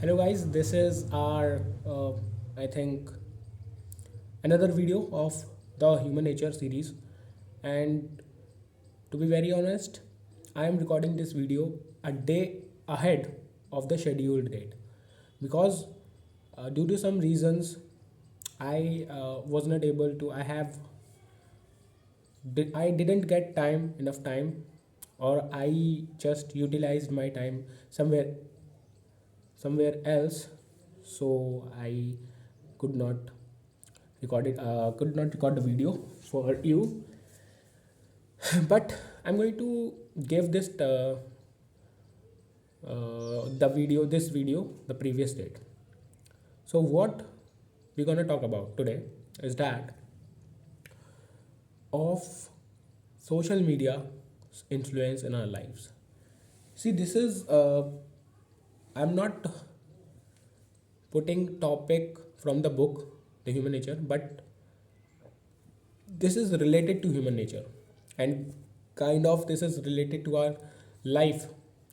Hello guys, this is our I think another video of the Human Nature series, and to be very honest, I am recording this video a day ahead of the scheduled date because due to some reasons I was not able to. I didn't get time enough time, or I just utilized my time somewhere else, so I could not could not record the video for you. But I'm going to give this video the previous date. So what we're going to talk about today is that of social media influence in our lives. See, this is I'm not putting topic from the book The Human Nature, but this is related to human nature, and kind of this is related to our life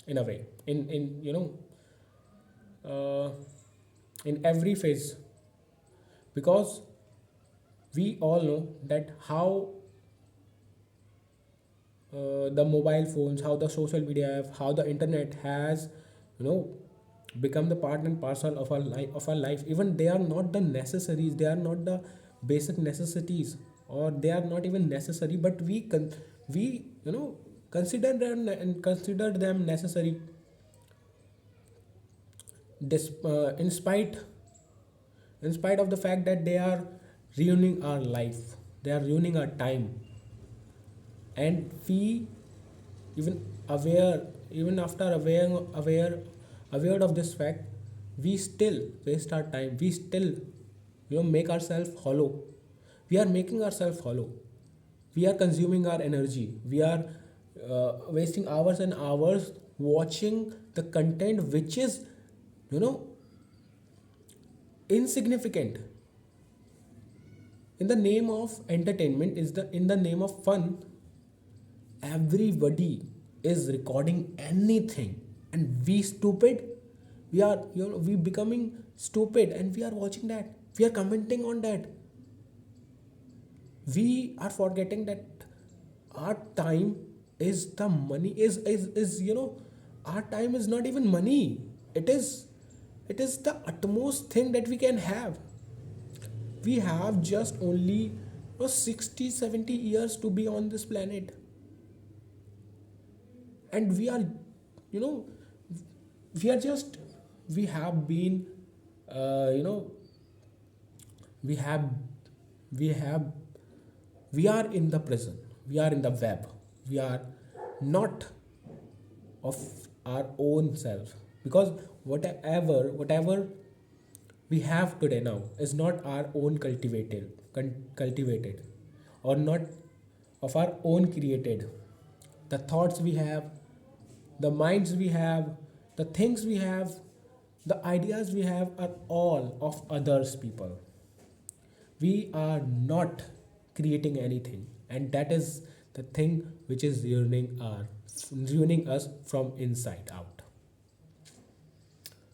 in a way, in uh, in every phase, because we all know that how the mobile phones, how the social media app, how the internet has, you know, become the part and parcel of our life. Even they are not the necessaries, they are not the basic necessities, or they are not even necessary. But we consider them and consider them necessary, in spite of the fact that they are ruining our life, they are ruining our time, and we even aware even after aware of this fact, we still waste our time, we still make ourselves hollow. We are making ourselves hollow, we are consuming our energy, we are wasting hours and hours watching the content which is you know insignificant. In the name of entertainment, is the in the name of fun, everybody is recording anything, and we stupid, we are we becoming stupid, and we are watching that, we are commenting on that. We are forgetting that our time is the money, is our time is not even money. It is the utmost thing that we can have. We have just only 60 70 years to be on this planet, and we are you know we are just we have been you know we have we have we are in the prison, we are in the web, we are not of our own self, because whatever we have today now is not our own cultivated, or not of our own created. The thoughts we have, the minds we have, the things we have, the ideas we have are all of others people. We are not creating anything, and that is the thing which is ruining us from inside out.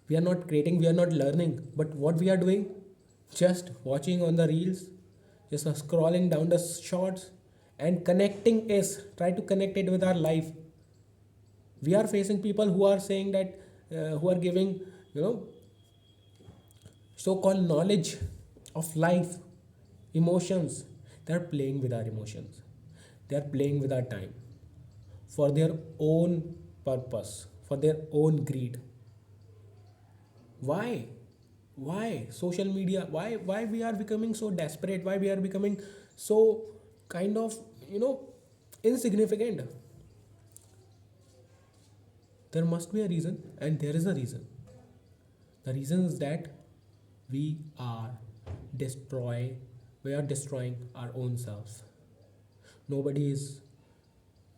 We are not creating, we are not learning, but what we are doing, just watching on the reels, just scrolling down the shorts, and connecting is try to connect it with our life. We are facing people who are saying that who are giving you know so called knowledge of life, emotions. They are playing with our emotions, they are playing with our time for their own purpose, for their own greed. Why social media, why we are becoming so desperate, why we are becoming so kind of insignificant? There must be a reason, and there is a reason. The reason is that we are destroy we are destroying our own selves. Nobody is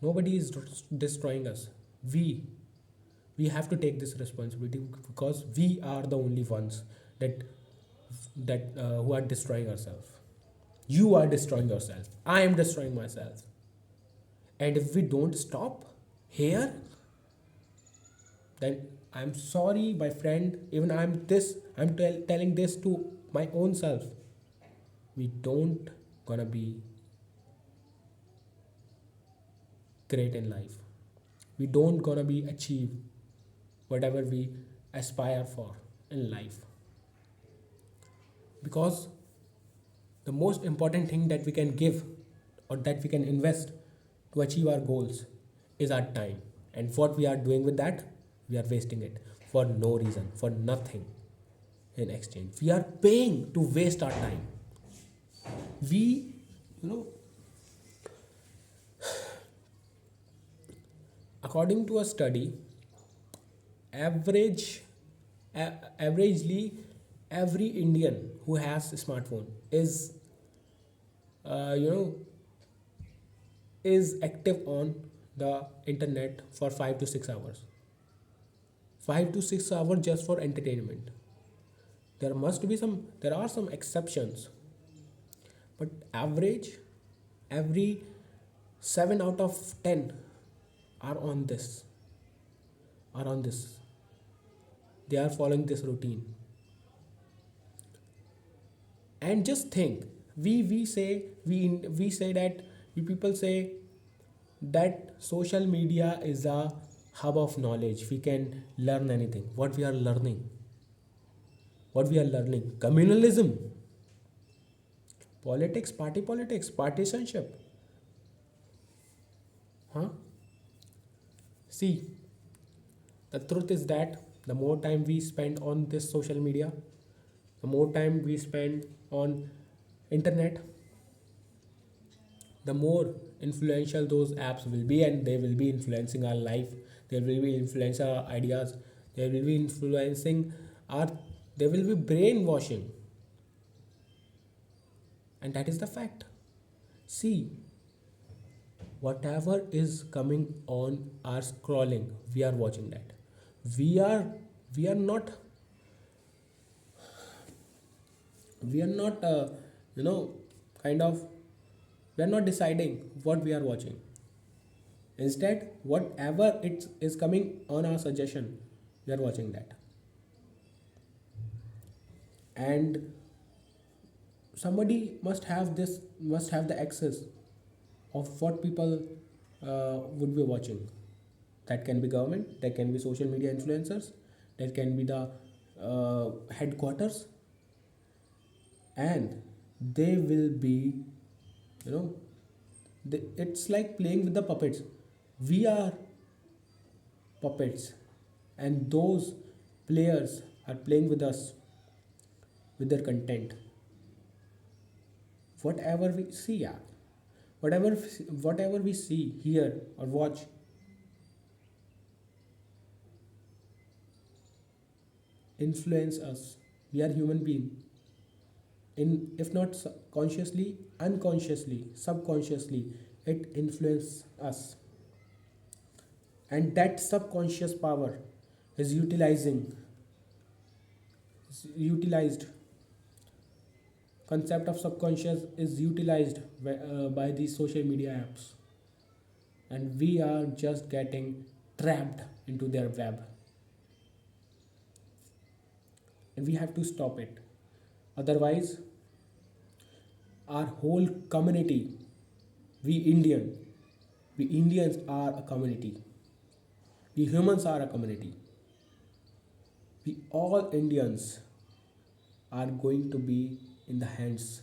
nobody is destroying us. We have to take this responsibility, because we are the only ones that who are destroying ourselves. You are destroying yourself, I am destroying myself, and if we don't stop here, then I'm sorry, my friend. Even telling this to my own self. We don't gonna be great in life. We don't gonna be achieve whatever we aspire for in life, because the most important thing that we can give or that we can invest to achieve our goals is our time. And what we are doing with that, we are wasting it for no reason, for nothing. In exchange, we are paying to waste our time. We, you know, according to a study, average averagely every Indian who has a smartphone is uh, you know is active on the internet for 5 to 6 hours. 5 to 6 hours just for entertainment. There are some exceptions, but average, every 7 out of 10 are on this, are on this. They are following this routine. And just think, we say that, we people say that social media is a hub of knowledge. We can learn anything. What we are learning, communalism, politics, partisanship. Huh? See, the truth is that the more time we spend on this social media, the more time we spend on internet, the more influential those apps will be, and they will be influencing our life. They will be influencing our ideas. They will be influencing our, they will be brainwashing. And that is the fact. See, whatever is coming on our scrolling, we are watching that. we are we are not, you know kind of, we are not deciding what we are watching. Instead, whatever it is coming on our suggestion, we are watching that. And somebody must have the access of what people would be watching. That can be government, that can be social media influencers, that can be the headquarters. And they will be, you know it's like playing with the puppets. We are puppets, and those players are playing with us, with their content. Whatever we see, yeah, whatever we see, hear, or watch influence us. We are human being. In, if not consciously, unconsciously, subconsciously, it influences us. And that subconscious power is utilized. Concept of subconscious is utilized by these social media apps, and we are just getting trapped into their web, and we have to stop it. Otherwise, our whole community, we indian we Indians are a community. We humans are a community. We all Indians are going to be in the hands,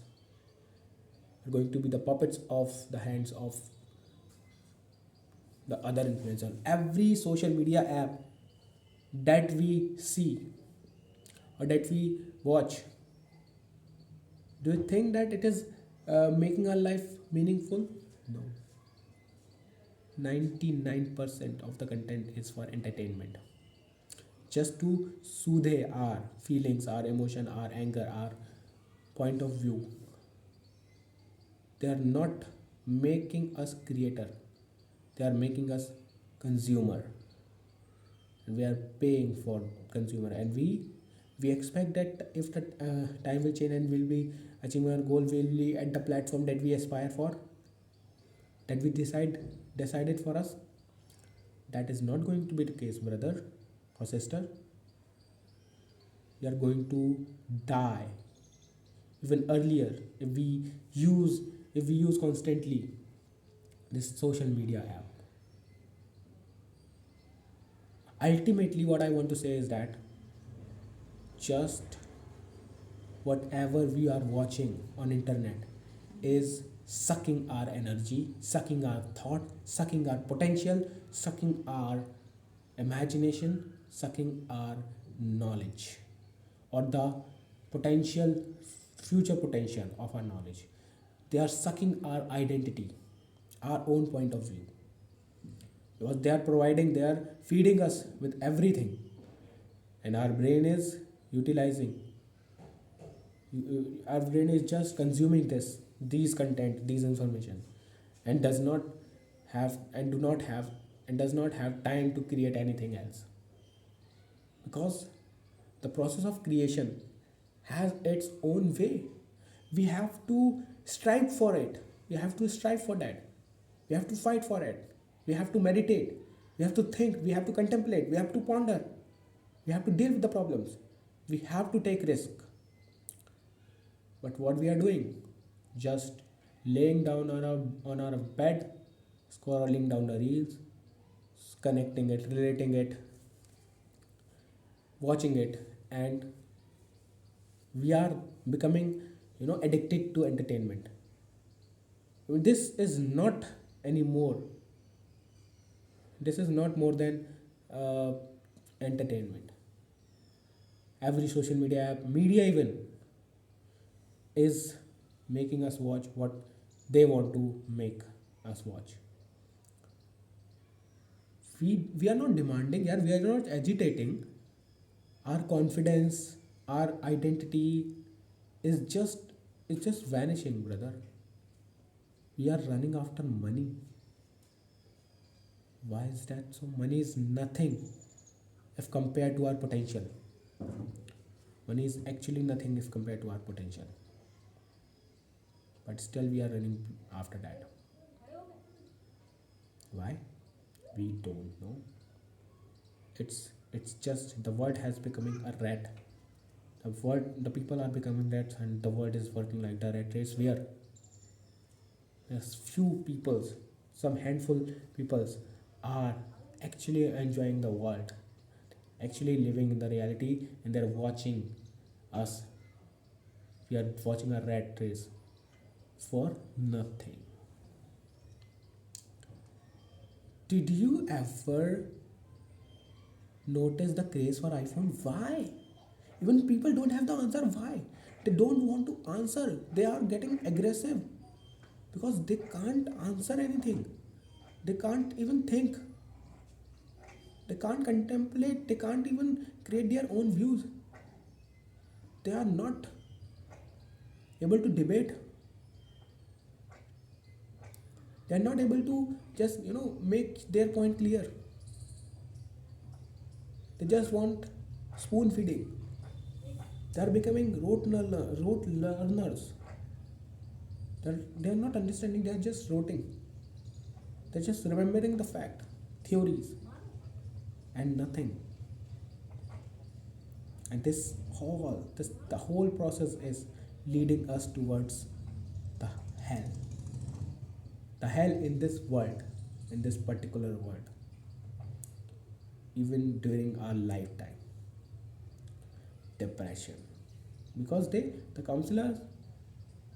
are going to be the puppets of the hands of the other influencer. Every social media app that we see or that we watch, do you think that it is making our life meaningful? No. 99% of the content is for entertainment, just to soothe our feelings, our emotion, our anger, our point of view. They are not making us creator, they are making us consumer, and we are paying for consumer. And we expect that if the time will change and we'll be achieving our goal, will be at the platform that we aspire for, that we decided for us. That is not going to be the case, brother. or sister, you are going to die even earlier use if we use constantly this social media app. Ultimately, what I want to say is that just whatever we are watching on internet is sucking our energy, sucking our thought, sucking our potential, sucking our imagination, sucking our knowledge, or the potential, future potential of our knowledge. They are sucking our identity, our own point of view, because they are feeding us with everything, and our brain is utilizing, our brain is just consuming these content, these information, and does not have and do not have and does not have time to create anything else, because the process of creation has its own way. We have to strive for it, we have to strive for that, we have to fight for it, we have to meditate, we have to think, we have to contemplate, we have to ponder, we have to deal with the problems, we have to take risk. But what we are doing, just laying down on our bed, scrolling down the reels, connecting it, relating it, watching it, and we are becoming, addicted to entertainment. This is not anymore, this is not more than uh, entertainment. Every social media app, media even, is making us watch what they want to make us watch. We are not demanding, yeah, we are not agitating. Our confidence, our identity is just vanishing, brother. We are running after money. Why is that? So money is nothing if compared to our potential. Money is actually nothing if compared to our potential, but still we are running after that. Why? We don't know. It's just the world has becoming a rat. The people are becoming rats, and the world is working like the rat race, where there's few peoples, some handful peoples, are actually enjoying the world, actually living in the reality, and they're watching us. We are watching a rat race for nothing. Did you ever notice the craze for iPhone? Why? Even people don't have the answer why. They don't want to answer. They are getting aggressive because they can't answer anything. They can't even think. They can't contemplate. They can't even create their own views. They are not able to debate. They are not able to just make their point clear. They just want spoon feeding. They are becoming rote learners. They are not understanding. They are just roting. They're just remembering the fact, theories, and nothing. And the whole process is leading us towards the hell. The hell in this world, in this particular world, even during our lifetime. Depression, because the counselors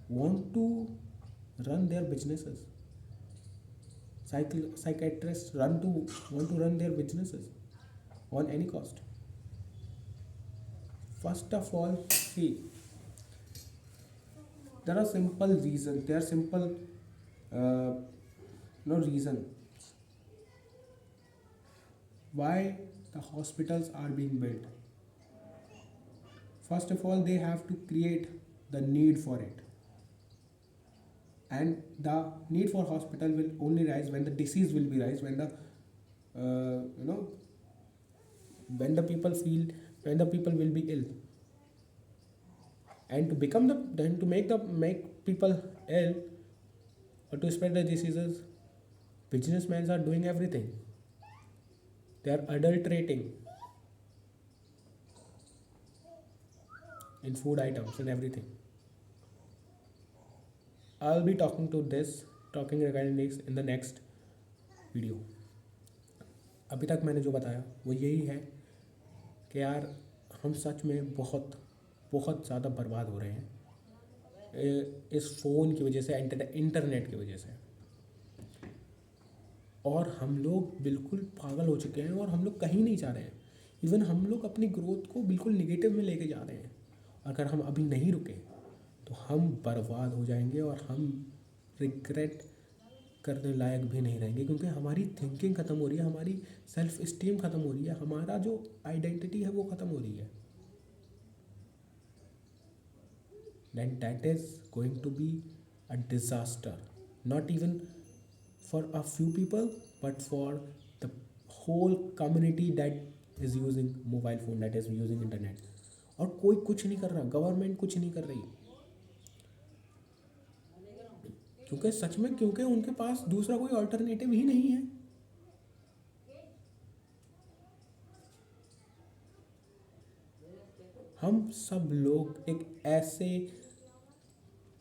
want to run their businesses. Psychiatrists want to run their businesses on any cost. First of all, see, there are simple reasons. There are simple, uh, no reason why the hospitals are being built. First of all, they have to create the need for it, and the need for hospital will only rise when the disease will be rise, when the uh, you know when the people feel, when the people will be ill, and to become the then to make people ill, or to spread the diseases, businessmen are doing everything. They are adulterating, in food items and everything. I'll be talking regarding this in the next video. अभी तक मैंने जो बताया वो यही है कि यार हम सच में बहुत बहुत ज़्यादा बर्बाद हो रहे हैं इस फ़ोन की वजह से, इंटरनेट की वजह से। और हम लोग बिल्कुल पागल हो चुके हैं और हम लोग कहीं नहीं जा रहे हैं। इवन हम लोग अपनी ग्रोथ को बिल्कुल निगेटिव में लेके जा रहे हैं। अगर हम अभी नहीं रुके तो हम बर्बाद हो जाएंगे और हम रिग्रेट करने लायक भी नहीं रहेंगे, क्योंकि हमारी थिंकिंग ख़त्म हो रही है, हमारी सेल्फ इस्टीम ख़त्म हो रही है, हमारा जो आइडेंटिटी है वो ख़त्म हो रही है। then that is going to be a disaster, not even for a few people but for the whole community that is using mobile phone, that is using internet। और कोई कुछ नहीं कर रहा, गवर्नमेंट कुछ नहीं कर रही, क्योंकि सच में क्योंकि उनके पास दूसरा कोई अल्टरनेटिव ही नहीं है। हम सब लोग एक ऐसे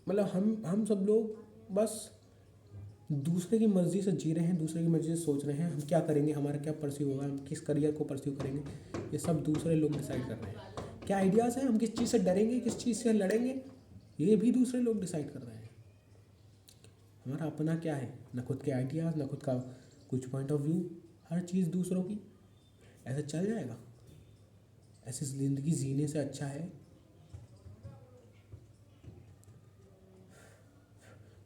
मतलब हम सब लोग बस दूसरे की मर्ज़ी से जी रहे हैं, दूसरे की मर्ज़ी से सोच रहे हैं हम क्या करेंगे, हमारा क्या परस्यू होगा, हम किस करियर को परस्यू करेंगे, ये सब दूसरे लोग डिसाइड कर रहे हैं। क्या आइडियाज़ हैं, हम किस चीज़ से डरेंगे, किस चीज़ से लड़ेंगे, ये भी दूसरे लोग डिसाइड कर रहे हैं। हमारा अपना क्या है, ना खुद के आइडियाज़, ना खुद का कुछ पॉइंट ऑफ व्यू, हर चीज़ दूसरों की। ऐसे चल जाएगा? ऐसी ज़िंदगी जीने से अच्छा है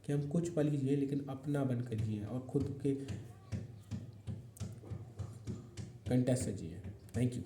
कि हम कुछ पल ही जिए लेकिन अपना बन कर जिए और खुद के कंटेस्ट से जिए। Thank you.